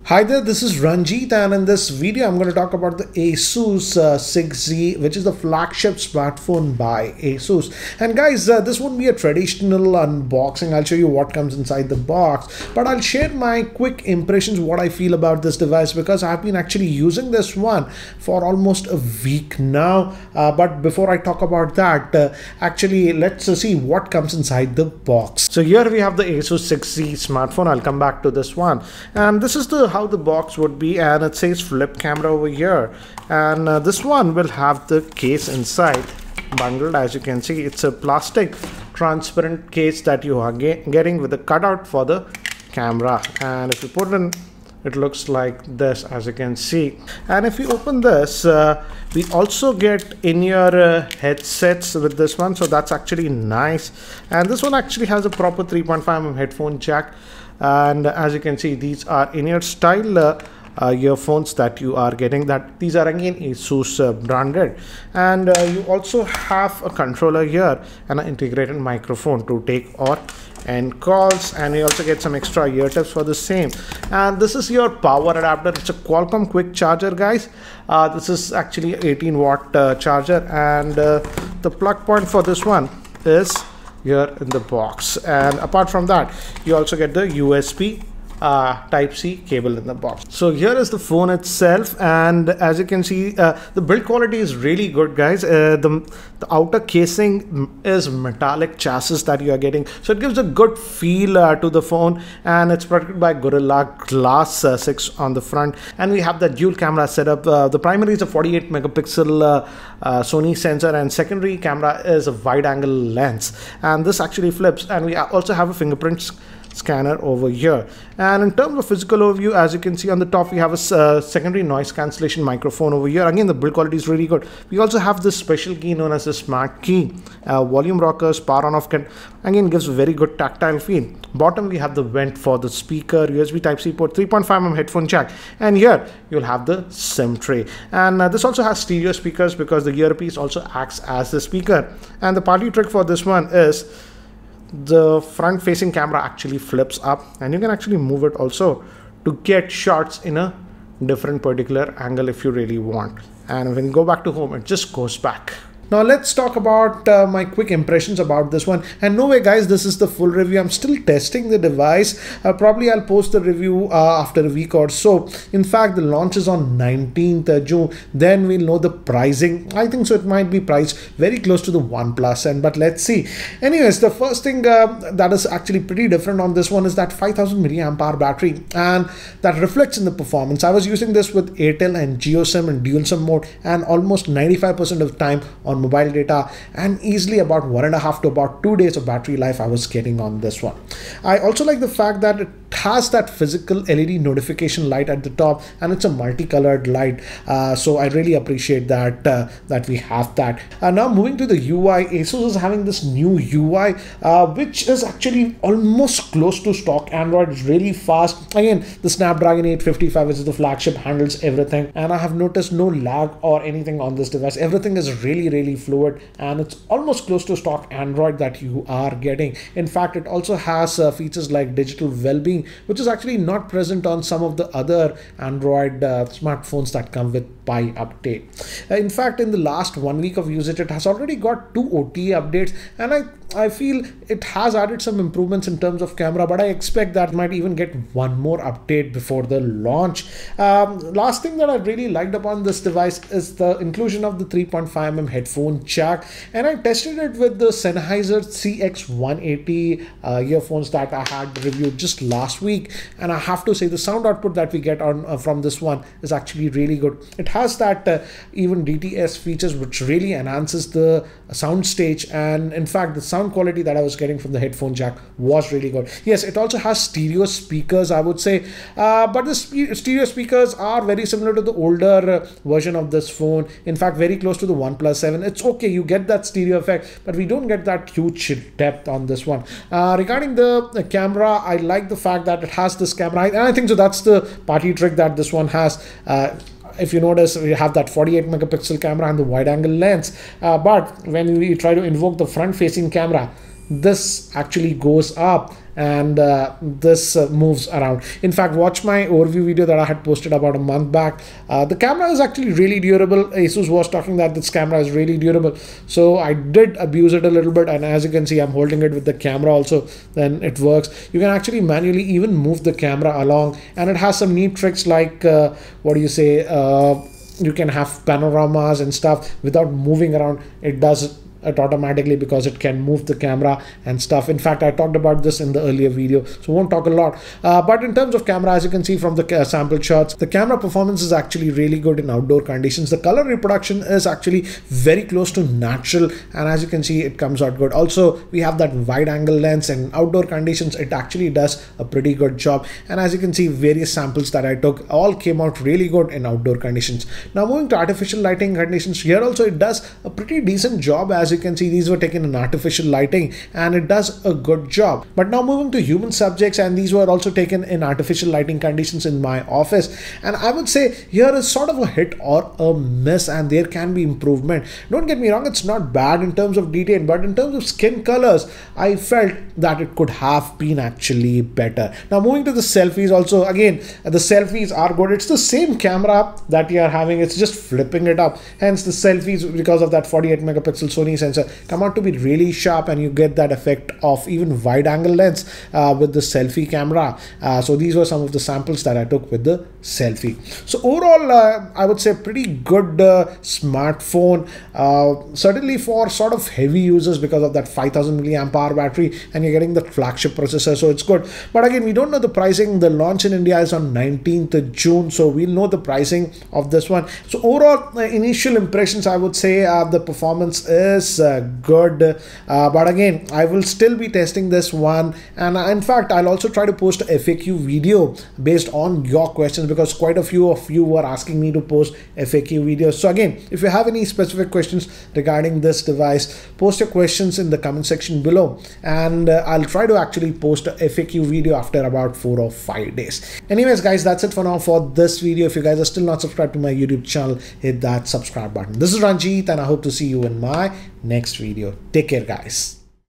Hi there, this is Ranjit, and in this video I'm going to talk about the Asus 6Z, which is the flagship smartphone by Asus. And guys, this won't be a traditional unboxing. I'll show you what comes inside the box, but I'll share my quick impressions, what I feel about this device, because I've been actually using this one for almost a week now. But before I talk about that, actually let's see what comes inside the box. So here we have the Asus 6Z smartphone. I'll come back to this one, and this is how the box would be, and it says flip camera over here, and this one will have the case inside bundled. As you can see, it's a plastic transparent case that you are getting with a cutout for the camera, and if you put it in, it looks like this, as you can see. And if you open this, we also get in-ear headsets with this one, so that's actually nice. And this one actually has a proper 3.5mm headphone jack, and as you can see, these are in-ear style earphones that you are getting. That these are again Asus branded, and you also have a controller here and an integrated microphone to take or end calls, and you also get some extra ear tips for the same. And this is your power adapter. It's a Qualcomm quick charger, guys. This is actually 18-watt charger, and the plug point for this one is here in the box. And apart from that, you also get the USB Type-C cable in the box. So here is the phone itself, and as you can see, the build quality is really good, guys. The outer casing is metallic chassis that you are getting, so it gives a good feel to the phone, and it's protected by Gorilla Glass 6 on the front. And we have the dual camera setup. The primary is a 48 megapixel Sony sensor, and secondary camera is a wide angle lens, and this actually flips. And we also have a fingerprint scanner over here. And in terms of physical overview, as you can see on the top, we have a secondary noise cancellation microphone over here. Again, the build quality is really good. We also have this special key known as the smart key. Volume rockers, power on off can again gives a very good tactile feel. Bottom, we have the vent for the speaker, USB Type-C port, 3.5mm headphone jack, and here you'll have the SIM tray. And this also has stereo speakers because the earpiece also acts as the speaker. And the party trick for this one is the front facing camera actually flips up, and you can actually move it also to get shots in a different particular angle if you really want. And when you go back to home, it just goes back. Now let's talk about my quick impressions about this one. And no way, guys, this is the full review. I'm still testing the device. Probably I'll post the review after a week or so. In fact, the launch is on 19th June. Then we'll know the pricing. I think so it might be priced very close to the OnePlus end, but let's see. Anyways, the first thing that is actually pretty different on this one is that 5000 mAh battery, and that reflects in the performance. I was using this with Airtel and JioSIM in dual SIM mode, and almost 95% of the time on mobile data, and easily about 1.5 to about 2 days of battery life I was getting on this one. I also like the fact that it has that physical LED notification light at the top, and it's a multicolored light, so I really appreciate that that we have that. Now moving to the UI, Asus is having this new UI which is actually almost close to stock Android. It's really fast. Again, the Snapdragon 855, which is the flagship, handles everything, and I have noticed no lag or anything on this device. Everything is really fluid, and it's almost close to stock Android that you are getting. In fact, it also has features like digital well-being, which is actually not present on some of the other Android smartphones that come with Pie update. In fact, in the last 1 week of usage, it has already got 2 OTA updates, and I feel it has added some improvements in terms of camera, but I expect that might even get one more update before the launch. Last thing that I really liked upon this device is the inclusion of the 3.5mm headphone jack, and I tested it with the Sennheiser CX180 earphones that I had reviewed just last week, and I have to say the sound output that we get on from this one is actually really good. It has that even DTS features, which really enhances the sound stage, and in fact the sound quality that I was getting from the headphone jack was really good. Yes, it also has stereo speakers, I would say, but the stereo speakers are very similar to the older version of this phone. In fact, very close to the OnePlus 7. It's okay, you get that stereo effect, but we don't get that huge depth on this one. Regarding the camera, I like the fact that it has this camera, and I think so that's the party trick that this one has. If you notice, we have that 48 megapixel camera and the wide angle lens, but when we try to invoke the front facing camera, this actually goes up and this moves around. In fact, watch my overview video that I had posted about a month back. The camera is actually really durable. Asus was talking that this camera is really durable, so I did abuse it a little bit, and as you can see, I'm holding it with the camera also, then it works. You can actually manually even move the camera along, and it has some neat tricks like what do you say, you can have panoramas and stuff without moving around. It does it automatically because it can move the camera and stuff. In fact, I talked about this in the earlier video, so won't talk a lot. But in terms of camera, as you can see from the sample shots, the camera performance is actually really good in outdoor conditions. The color reproduction is actually very close to natural, and as you can see, it comes out good. Also, we have that wide angle lens, and outdoor conditions, it actually does a pretty good job. And as you can see, various samples that I took all came out really good in outdoor conditions. Now moving to artificial lighting conditions, here also it does a pretty decent job. As you can see, these were taken in artificial lighting and it does a good job. But now moving to human subjects, and these were also taken in artificial lighting conditions in my office, and I would say here is sort of a hit or a miss, and there can be improvement. Don't get me wrong, it's not bad in terms of detail, but in terms of skin colors, I felt that it could have been actually better. Now moving to the selfies, also again, the selfies are good. It's the same camera that you are having, it's just flipping it up. Hence the selfies, because of that 48 megapixel Sony sensor, come out to be really sharp, and you get that effect of even wide angle lens with the selfie camera. So these were some of the samples that I took with the selfie. So overall, I would say pretty good smartphone, certainly for sort of heavy users because of that 5000 milliamp hour battery, and you're getting the flagship processor, so it's good. But again, we don't know the pricing. The launch in India is on 19th of June, so we'll know the pricing of this one. So overall, initial impressions, I would say the performance is good, but again, I will still be testing this one, and in fact, I'll also try to post a FAQ video based on your questions, because quite a few of you were asking me to post FAQ videos. So again, if you have any specific questions regarding this device, post your questions in the comment section below, and I'll try to actually post a FAQ video after about 4 or 5 days. Anyways guys, that's it for now for this video. If you guys are still not subscribed to my YouTube channel, hit that subscribe button. This is Ranjit, and I hope to see you in my next video. Take care guys.